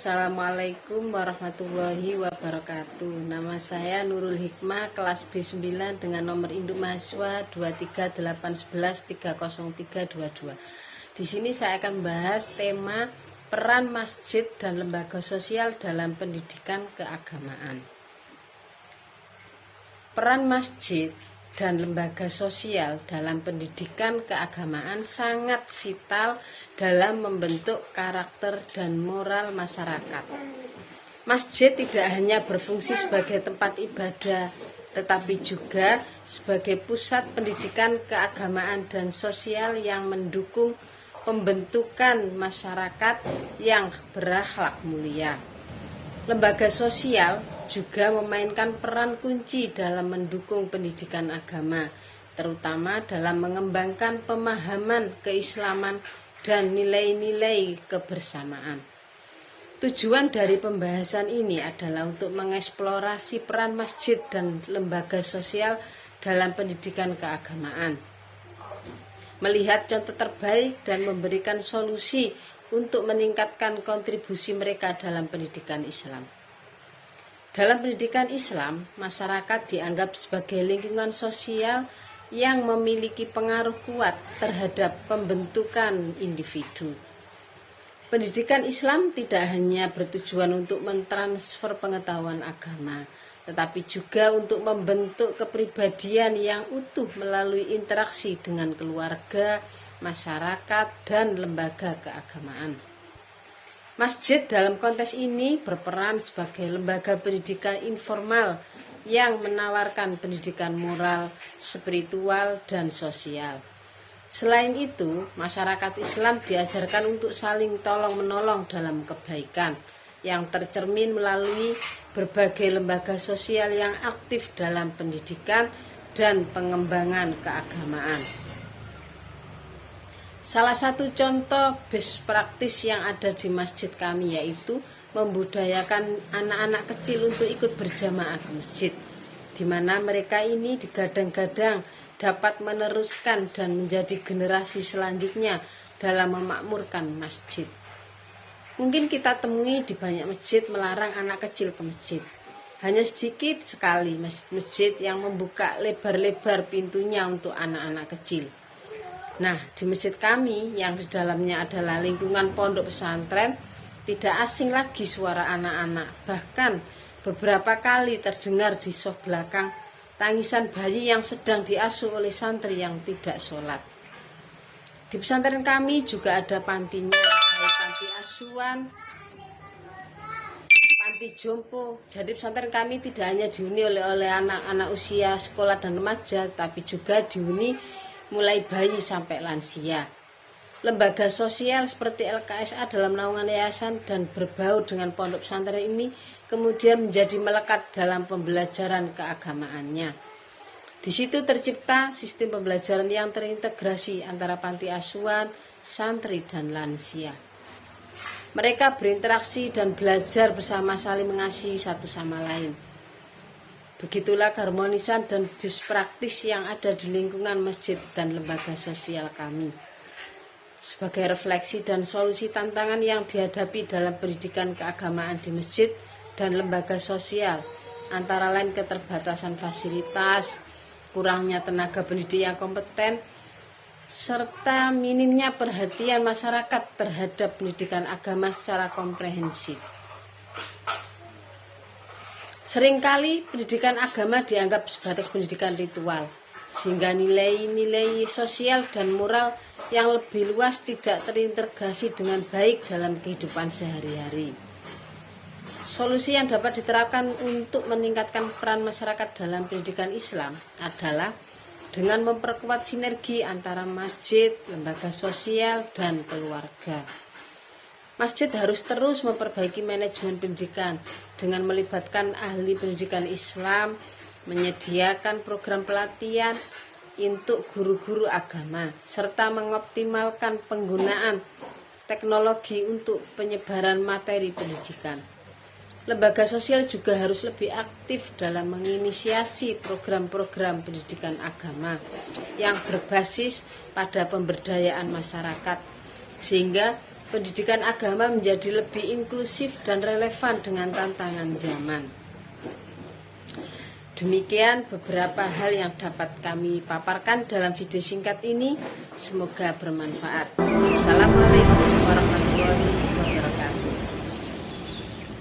Assalamualaikum warahmatullahi wabarakatuh. Nama saya Nurul Hikmah, kelas B9 dengan nomor induk mahasiswa 23811300322. Di sini saya akan membahas tema peran masjid dan lembaga sosial dalam pendidikan keagamaan. Peran masjid dan lembaga sosial dalam pendidikan keagamaan sangat vital dalam membentuk karakter dan moral masyarakat. Masjid tidak hanya berfungsi sebagai tempat ibadah, tetapi juga sebagai pusat pendidikan keagamaan dan sosial yang mendukung pembentukan masyarakat yang berakhlak mulia. Lembaga sosial juga memainkan peran kunci dalam mendukung pendidikan agama, terutama dalam mengembangkan pemahaman keislaman dan nilai-nilai kebersamaan. Tujuan dari pembahasan ini adalah untuk mengeksplorasi peran masjid dan lembaga sosial dalam pendidikan keagamaan, melihat contoh terbaik dan memberikan solusi untuk meningkatkan kontribusi mereka dalam pendidikan Islam. Dalam pendidikan Islam, masyarakat dianggap sebagai lingkungan sosial yang memiliki pengaruh kuat terhadap pembentukan individu. Pendidikan Islam tidak hanya bertujuan untuk mentransfer pengetahuan agama, tetapi juga untuk membentuk kepribadian yang utuh melalui interaksi dengan keluarga, masyarakat, dan lembaga keagamaan. Masjid dalam konteks ini berperan sebagai lembaga pendidikan informal yang menawarkan pendidikan moral, spiritual, dan sosial. Selain itu, masyarakat Islam diajarkan untuk saling tolong-menolong dalam kebaikan yang tercermin melalui berbagai lembaga sosial yang aktif dalam pendidikan dan pengembangan keagamaan. Salah satu contoh best practice yang ada di masjid kami yaitu membudayakan anak-anak kecil untuk ikut berjamaah ke masjid, di mana mereka ini digadang-gadang dapat meneruskan dan menjadi generasi selanjutnya dalam memakmurkan masjid. Mungkin kita temui di banyak masjid melarang anak kecil ke masjid. Hanya sedikit sekali masjid yang membuka lebar-lebar pintunya untuk anak-anak kecil. Nah, di masjid kami yang di dalamnya adalah lingkungan pondok pesantren, tidak asing lagi suara anak-anak. Bahkan beberapa kali terdengar di soh belakang tangisan bayi yang sedang diasuh oleh santri yang tidak sholat. Di pesantren kami juga ada pantinya, baik panti asuhan, panti jompo. Jadi pesantren kami tidak hanya dihuni oleh anak-anak usia sekolah dan remaja, tapi juga dihuni mulai bayi sampai lansia. Lembaga sosial seperti LKSA dalam naungan yayasan dan berbaur dengan pondok pesantren ini kemudian menjadi melekat dalam pembelajaran keagamaannya. Di situ tercipta sistem pembelajaran yang terintegrasi antara panti asuhan, santri, dan lansia. Mereka berinteraksi dan belajar bersama saling mengasihi satu sama lain. Begitulah keharmonisan dan best practice yang ada di lingkungan masjid dan lembaga sosial kami. Sebagai refleksi dan solusi tantangan yang dihadapi dalam pendidikan keagamaan di masjid dan lembaga sosial, antara lain keterbatasan fasilitas, kurangnya tenaga pendidik yang kompeten, serta minimnya perhatian masyarakat terhadap pendidikan agama secara komprehensif. Seringkali pendidikan agama dianggap sebatas pendidikan ritual, sehingga nilai-nilai sosial dan moral yang lebih luas tidak terintegrasi dengan baik dalam kehidupan sehari-hari. Solusi yang dapat diterapkan untuk meningkatkan peran masyarakat dalam pendidikan Islam adalah dengan memperkuat sinergi antara masjid, lembaga sosial, dan keluarga. Masjid harus terus memperbaiki manajemen pendidikan dengan melibatkan ahli pendidikan Islam, menyediakan program pelatihan untuk guru-guru agama, serta mengoptimalkan penggunaan teknologi untuk penyebaran materi pendidikan. Lembaga sosial juga harus lebih aktif dalam menginisiasi program-program pendidikan agama yang berbasis pada pemberdayaan masyarakat, sehingga pendidikan agama menjadi lebih inklusif dan relevan dengan tantangan zaman. Demikian beberapa hal yang dapat kami paparkan dalam video singkat ini. Semoga bermanfaat. Assalamualaikum warahmatullahi wabarakatuh.